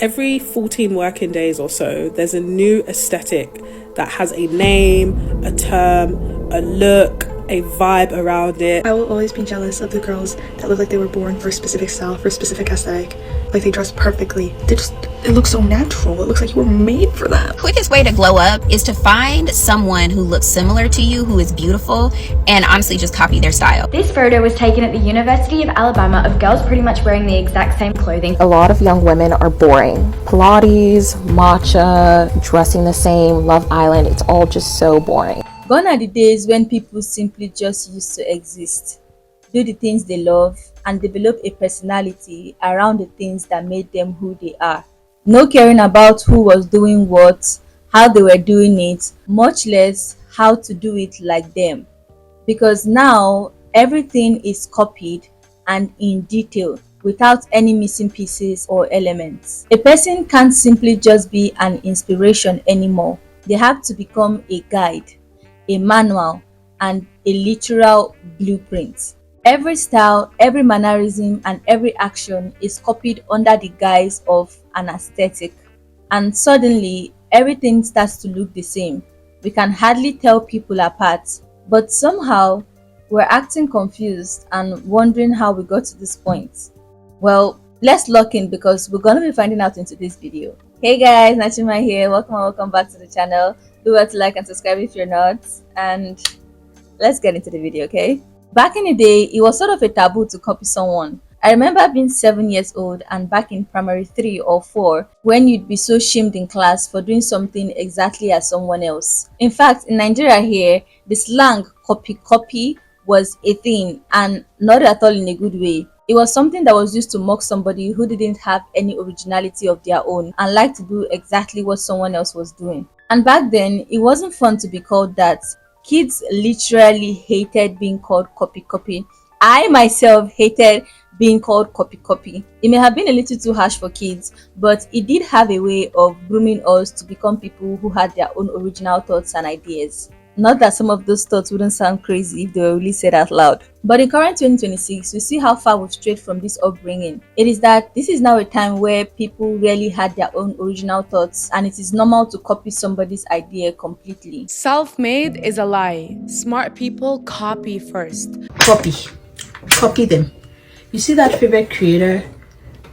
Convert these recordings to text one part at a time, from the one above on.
Every 14 working days or so, there's a new aesthetic that has a name, a term, a look, a vibe around it. I will always be jealous of the girls that look like they were born for a specific style, for a specific aesthetic. Like they dress perfectly. It looks so natural. It looks like you were made for that. Quickest way to glow up is to find someone who looks similar to you, who is beautiful, and honestly just copy their style. This photo was taken at the University of Alabama of girls pretty much wearing the exact same clothing. A lot of young women are boring. Pilates, matcha, dressing the same, Love Island, it's all just so boring. Gone are the days when people simply just used to exist, do the things they love, and develop a personality around the things that made them who they are. No caring about who was doing what, how they were doing it, much less how to do it like them. Because now everything is copied and in detail without any missing pieces or elements. A person can't simply just be an inspiration anymore. They have to become a guide, a manual, and a literal blueprint. Every style, every mannerism, and every action is copied under the guise of an aesthetic. And suddenly, everything starts to look the same. We can hardly tell people apart, but somehow we're acting confused and wondering how we got to this point. Well, let's lock in because we're going to be finding out into this video. Hey guys, Nachima here. Welcome back to the channel. Do well to like and subscribe if you're not, and let's get into the video. Okay, back in the day it was sort of a taboo to copy someone. I remember being 7 years old and back in primary 3 or 4 when you'd be so shamed in class for doing something exactly as someone else. In fact, in Nigeria here, the slang copy was a thing, and not at all in a good way. It was something that was used to mock somebody who didn't have any originality of their own and liked to do exactly what someone else was doing. And back then, it wasn't fun to be called that. Kids literally hated being called copy. I myself hated being called copy. It may have been a little too harsh for kids, but it did have a way of grooming us to become people who had their own original thoughts and ideas. Not that some of those thoughts wouldn't sound crazy if they were really said out loud. But in current 2026, we see how far we've strayed from this upbringing. It is that this is now a time where people really had their own original thoughts, and it is normal to copy somebody's idea completely. Self-made is a lie. Smart people copy first. Copy them. You see that favorite creator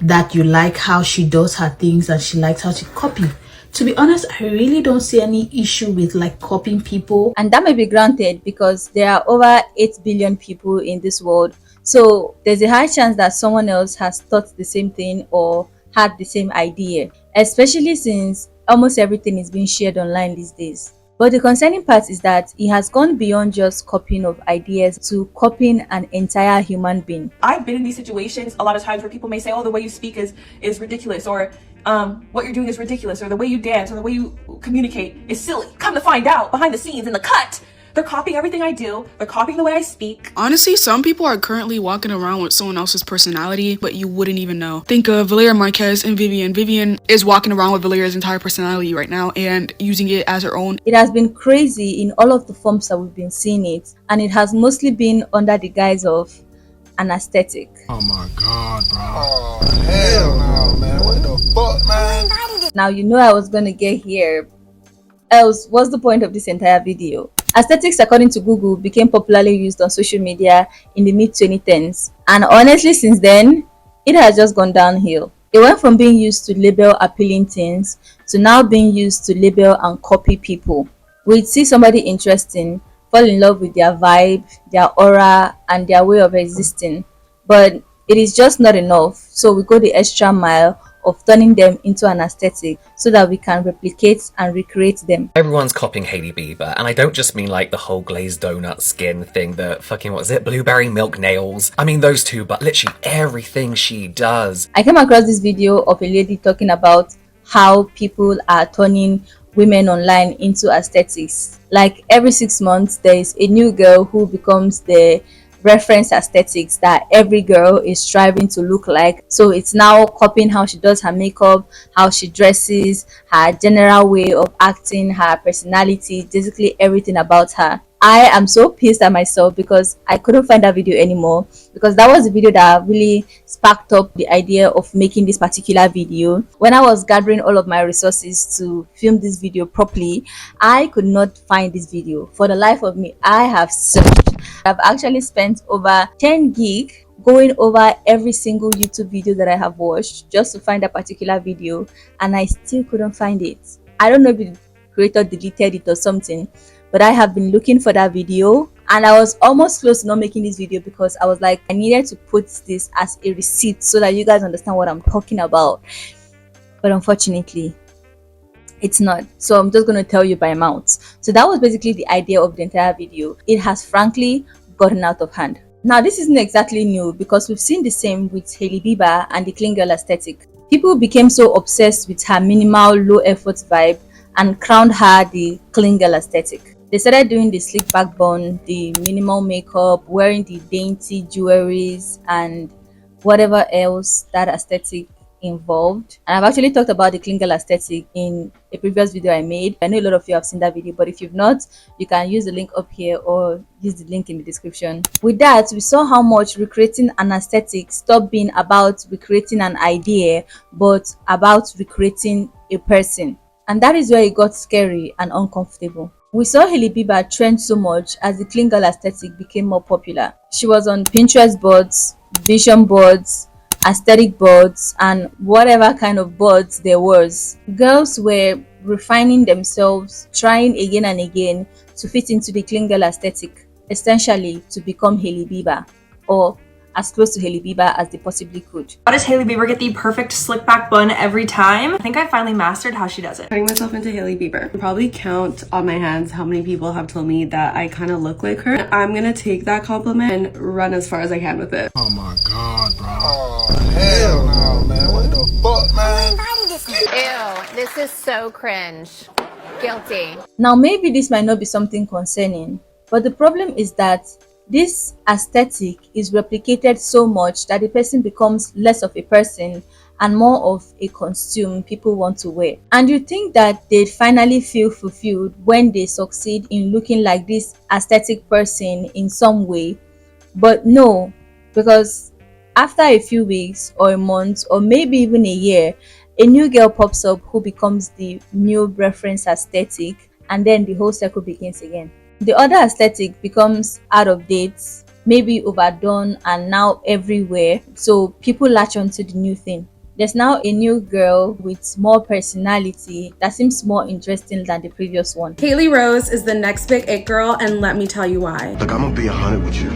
that you like how she does her things and she likes how she copy. To be honest, I really don't see any issue with like copying people. And that may be granted because there are over 8 billion people in this world. So there's a high chance that someone else has thought the same thing or had the same idea, especially since almost everything is being shared online these days. But the concerning part is that it has gone beyond just copying of ideas to copying an entire human being. I've been in these situations a lot of times where people may say, oh, the way you speak is ridiculous, or what you're doing is ridiculous, or the way you dance or the way you communicate is silly. Come to find out, behind the scenes in the cut, they're copying everything I do. They're copying the way I speak. Honestly, some people are currently walking around with someone else's personality, but you wouldn't even know. Think of Valeria Marquez and Vivian. Vivian is walking around with Valeria's entire personality right now and using it as her own. It has been crazy in all of the forms that we've been seeing it, and it has mostly been under the guise of an aesthetic. Oh my god, bro. Oh hell no, man. What the fuck, man? Now you know I was gonna get here, else what's the point of this entire video? Aesthetics, according to Google, became popularly used on social media in the mid-2010s, and honestly since then it has just gone downhill. It went from being used to label appealing things to now being used to label and copy people. We'd see somebody interesting, fall in love with their vibe, their aura, and their way of existing, but it is just not enough, so we go the extra mile of turning them into an aesthetic so that we can replicate and recreate them. Everyone's copying Hailey Bieber, and I don't just mean like the whole glazed donut skin thing, the fucking, what was it, blueberry milk nails. I mean those two, but literally everything she does. I came across this video of a lady talking about how people are turning women online into aesthetics. Like every 6 months there is a new girl who becomes the reference aesthetics that every girl is striving to look like. So it's now copying how she does her makeup, how she dresses, her general way of acting, her personality, basically everything about her. I am so pissed at myself because I couldn't find that video anymore, because that was the video that really sparked up the idea of making this particular video. When I was gathering all of my resources to film this video properly, I could not find this video. For the life of me, I have searched. I've actually spent over 10 gig going over every single YouTube video that I have watched just to find a particular video, and I still couldn't find it. I don't know if the creator deleted it or something, but I have been looking for that video, and I was almost close to not making this video because I was like, I needed to put this as a receipt so that you guys understand what I'm talking about. But unfortunately, it's not. So I'm just going to tell you by mouth. So that was basically the idea of the entire video. It has frankly gotten out of hand. Now, this isn't exactly new because we've seen the same with Hailey Bieber and the clean girl aesthetic. People became so obsessed with her minimal, low effort vibe and crowned her the clean girl aesthetic. They started doing the slick back bun, the minimal makeup, wearing the dainty jewelries and whatever else that aesthetic involved. And I've actually talked about the clean girl aesthetic in a previous video I made. I know a lot of you have seen that video, but if you've not, you can use the link up here or use the link in the description. With that, we saw how much recreating an aesthetic stopped being about recreating an idea, but about recreating a person. And that is where it got scary and uncomfortable. We saw Hailey Bieber trend so much as the clean girl aesthetic became more popular. She was on Pinterest boards, vision boards, aesthetic boards, and whatever kind of boards there was. Girls were refining themselves, trying again and again to fit into the clean girl aesthetic, essentially to become Hailey Bieber, or as close to Hailey Bieber as they possibly could. How does Hailey Bieber get the perfect slick back bun every time? I think I finally mastered how she does it. Turning myself into Hailey Bieber. I probably count on my hands how many people have told me that I kind of look like her. I'm gonna take that compliment and run as far as I can with it. Oh my god, bro. Oh, hell no, man. What the fuck, man? Ew, this is so cringe. Guilty. Now, maybe this might not be something concerning, but the problem is that this aesthetic is replicated so much that the person becomes less of a person and more of a costume people want to wear. And you think that they'd finally feel fulfilled when they succeed in looking like this aesthetic person in some way. But no, because after a few weeks or a month or maybe even a year, a new girl pops up who becomes the new reference aesthetic, and then the whole circle begins again. The other aesthetic becomes out of date, maybe overdone, and now everywhere. So people latch onto the new thing. There's now a new girl with more personality that seems more interesting than the previous one. Hailey Rose is the next big it girl, and let me tell you why. Look, I'm gonna be 100 with you.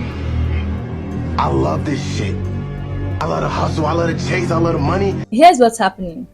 I love this shit. I love the hustle, I love the chase, I love the money. Here's what's happening.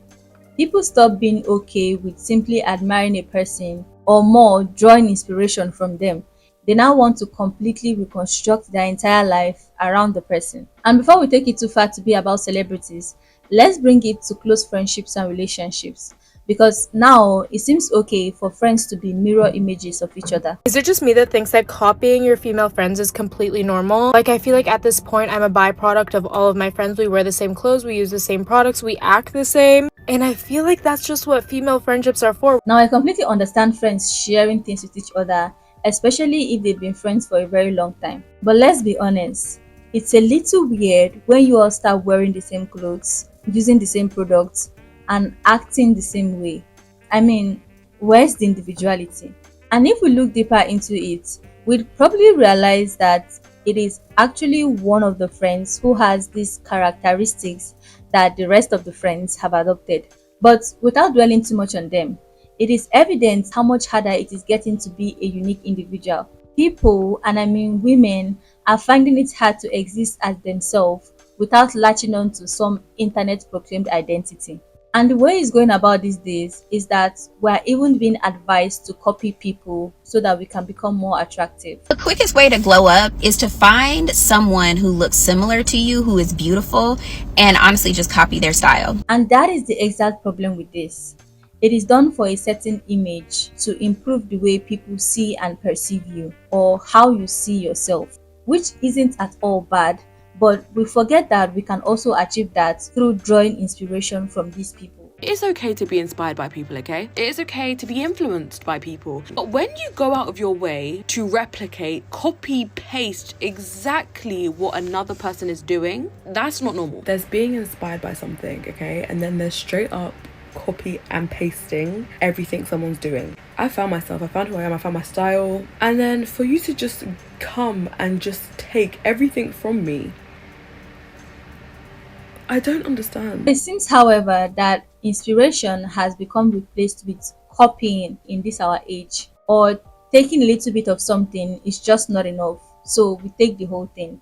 People stop being okay with simply admiring a person or more drawing inspiration from them. They now want to completely reconstruct their entire life around the person. And before we take it too far to be about celebrities, let's bring it to close friendships and relationships. Because now it seems okay for friends to be mirror images of each other. Is it just me that thinks that copying your female friends is completely normal? Like, I feel like at this point I'm a byproduct of all of my friends. We wear the same clothes, we use the same products, we act the same. And I feel like that's just what female friendships are for. Now, I completely understand friends sharing things with each other, especially if they've been friends for a very long time. But let's be honest, it's a little weird when you all start wearing the same clothes, using the same products, and acting the same way. I mean, where's the individuality? And if we look deeper into it, we'd probably realize that it is actually one of the friends who has these characteristics that the rest of the friends have adopted. But without dwelling too much on them, it is evident how much harder it is getting to be a unique individual. People, and I mean women, are finding it hard to exist as themselves without latching on to some internet proclaimed identity. And the way it's going about these days is that we're even being advised to copy people so that we can become more attractive. The quickest way to glow up is to find someone who looks similar to you, who is beautiful, and honestly just copy their style. And that is the exact problem with this. It is done for a certain image to improve the way people see and perceive you, or how you see yourself. which isn't at all bad, but we forget that we can also achieve that through drawing inspiration from these people. It is okay to be inspired by people, okay? It is okay to be influenced by people. But when you go out of your way to replicate, copy, paste exactly what another person is doing, that's not normal. There's being inspired by something, okay? And then there's straight up copy and pasting everything someone's doing. I found myself, I found who I am, I found my style. And then for you to just come and just take everything from me, I don't understand. It seems, however, that inspiration has become replaced with copying in this our age, or taking a little bit of something is just not enough. So we take the whole thing,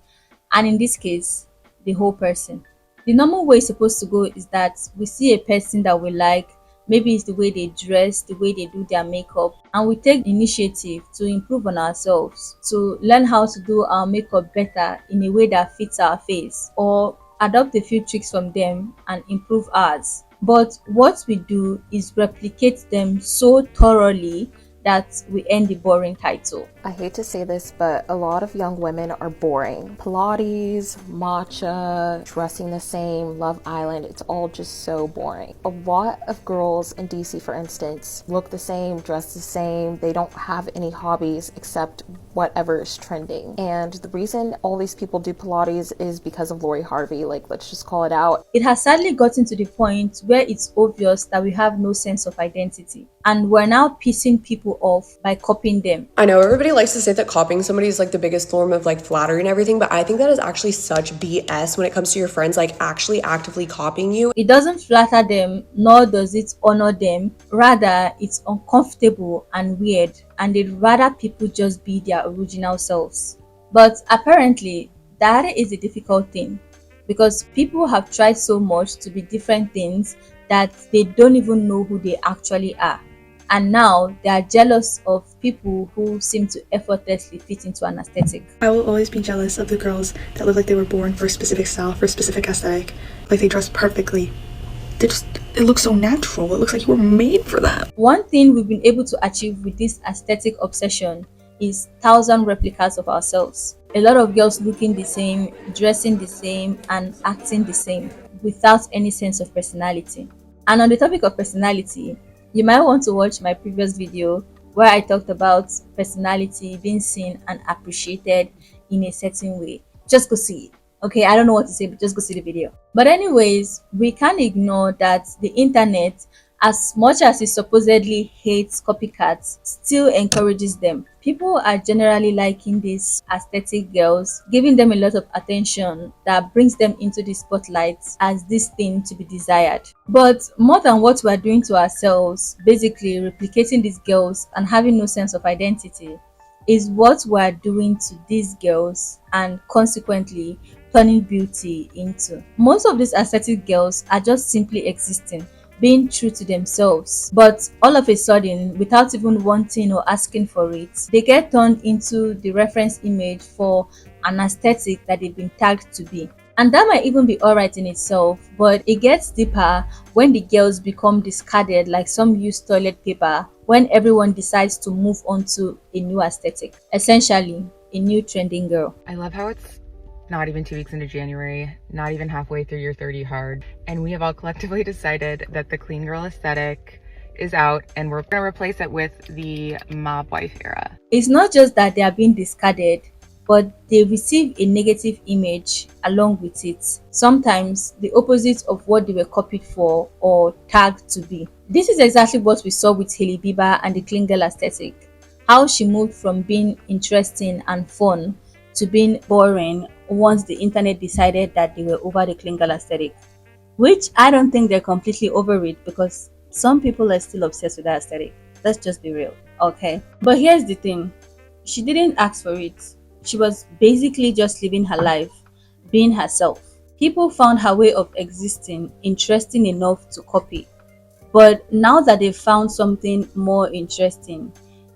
and in this case, the whole person. The normal way it's supposed to go is that we see a person that we like, maybe it's the way they dress, the way they do their makeup, and we take the initiative to improve on ourselves, to learn how to do our makeup better in a way that fits our face, or adopt a few tricks from them and improve ours. But what we do is replicate them so thoroughly that we end the boring title. I hate to say this, but a lot of young women are boring. Pilates, matcha, dressing the same, Love Island, it's all just so boring. A lot of girls in DC, for instance, look the same, dress the same. They don't have any hobbies except whatever is trending. And the reason all these people do Pilates is because of Lori Harvey. Like, let's just call it out. It has sadly gotten to the point where it's obvious that we have no sense of identity, and we're now pissing people off by copying them. I know everybody likes to say that copying somebody is like the biggest form of like flattery and everything, but I think that is actually such BS when it comes to your friends like actually actively copying you. It doesn't flatter them, nor does it honor them. Rather, it's uncomfortable and weird, and they'd rather people just be their original selves. But apparently, that is a difficult thing, because people have tried so much to be different things that they don't even know who they actually are. And now they are jealous of people who seem to effortlessly fit into an aesthetic. I will always be jealous of the girls that look like they were born for a specific style, for a specific aesthetic. Like they dress perfectly. It looks so natural. It looks like you were made for that. One thing we've been able to achieve with this aesthetic obsession is 1,000 replicas of ourselves. A lot of girls looking the same, dressing the same, and acting the same without any sense of personality. And on the topic of personality, you might want to watch my previous video where I talked about personality being seen and appreciated in a certain way. Just go see it. Okay, I don't know what to say, but just go see the video. But anyways, we can't ignore that the internet, as much as it supposedly hates copycats, still encourages them. People are generally liking these aesthetic girls, giving them a lot of attention that brings them into the spotlight as this thing to be desired. But more than what we are doing to ourselves, basically replicating these girls and having no sense of identity, is what we are doing to these girls and consequently turning beauty into. Most of these aesthetic girls are just simply existing, being true to themselves, but all of a sudden, without even wanting or asking for it, they get turned into the reference image for an aesthetic that they've been tagged to be. And that might even be alright in itself, but it gets deeper when the girls become discarded like some used toilet paper when everyone decides to move on to a new aesthetic, essentially a new trending girl. I love how it's not even 2 weeks into January, not even halfway through your 30 hard, and we have all collectively decided that the clean girl aesthetic is out and we're gonna replace it with the mob wife era. It's not just that they are being discarded, but they receive a negative image along with it, sometimes the opposite of what they were copied for or tagged to be. This is exactly what we saw with Hailey Bieber and the clean girl aesthetic, how she moved from being interesting and fun to being boring once the internet decided that they were over the clean girl aesthetic, which I don't think they're completely over it, because some people are still obsessed with that aesthetic. Let's just be real, okay? But here's the thing, she didn't ask for it. She was basically just living her life, being herself. People found her way of existing interesting enough to copy, but now that they've found something more interesting,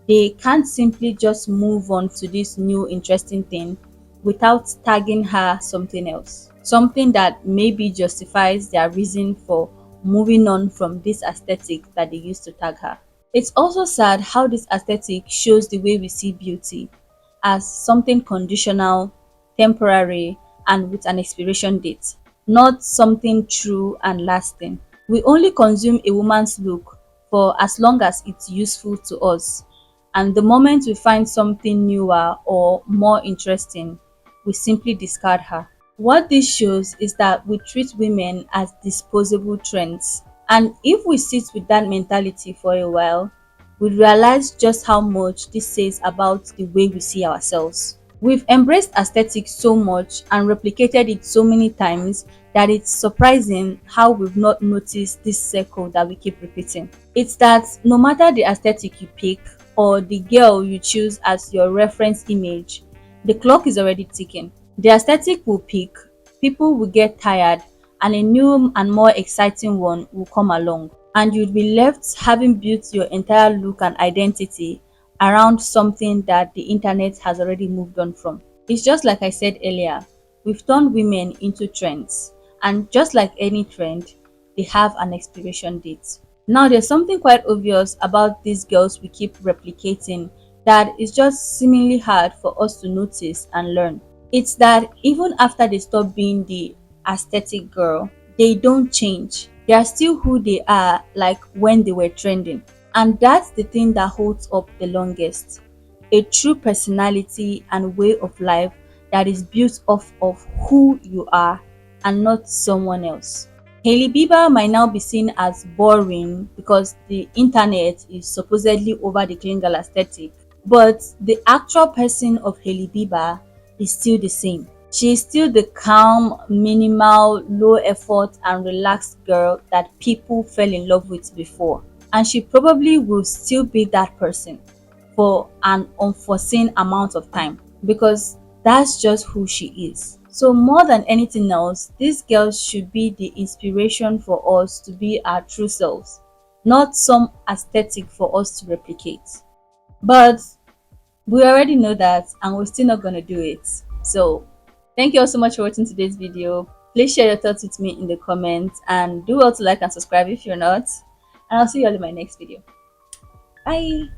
they can't simply just move on to this new interesting thing without tagging her something else, something that maybe justifies their reason for moving on from this aesthetic that they used to tag her. It's also sad how this aesthetic shows the way we see beauty as something conditional temporary, and with an expiration date, not something true and lasting. We only consume a woman's look for as long as it's useful to us, and the moment we find something newer or more interesting, we simply discard her. What this shows is that we treat women as disposable trends. And if we sit with that mentality for a while, we realize just how much this says about the way we see ourselves. We've embraced aesthetics so much and replicated it so many times that it's surprising how we've not noticed this circle that we keep repeating. It's that no matter the aesthetic you pick or the girl you choose as your reference image, the clock is already ticking. The aesthetic will peak, people will get tired, and a new and more exciting one will come along. And you'll be left having built your entire look and identity around something that the internet has already moved on from. It's just like I said earlier, we've turned women into trends, and just like any trend, they have an expiration date. Now, there's something quite obvious about these girls we keep replicating that is just seemingly hard for us to notice and learn. It's that even after they stop being the aesthetic girl, they don't change. They are still who they are, like when they were trending. And that's the thing that holds up the longest. A true personality and way of life that is built off of who you are and not someone else. Hailey Bieber might now be seen as boring because the internet is supposedly over the clean girl aesthetic, but the actual person of Hailey Bieber is still the same. She is still the calm, minimal, low effort and relaxed girl that people fell in love with before. And she probably will still be that person for an unforeseen amount of time because that's just who she is. So more than anything else, these girls should be the inspiration for us to be our true selves, not some aesthetic for us to replicate. But we already know that and we're still not going to do it. So thank you all so much for watching today's video. Please share your thoughts with me in the comments and do well to like and subscribe if you're not. And I'll see you all in my next video. Bye.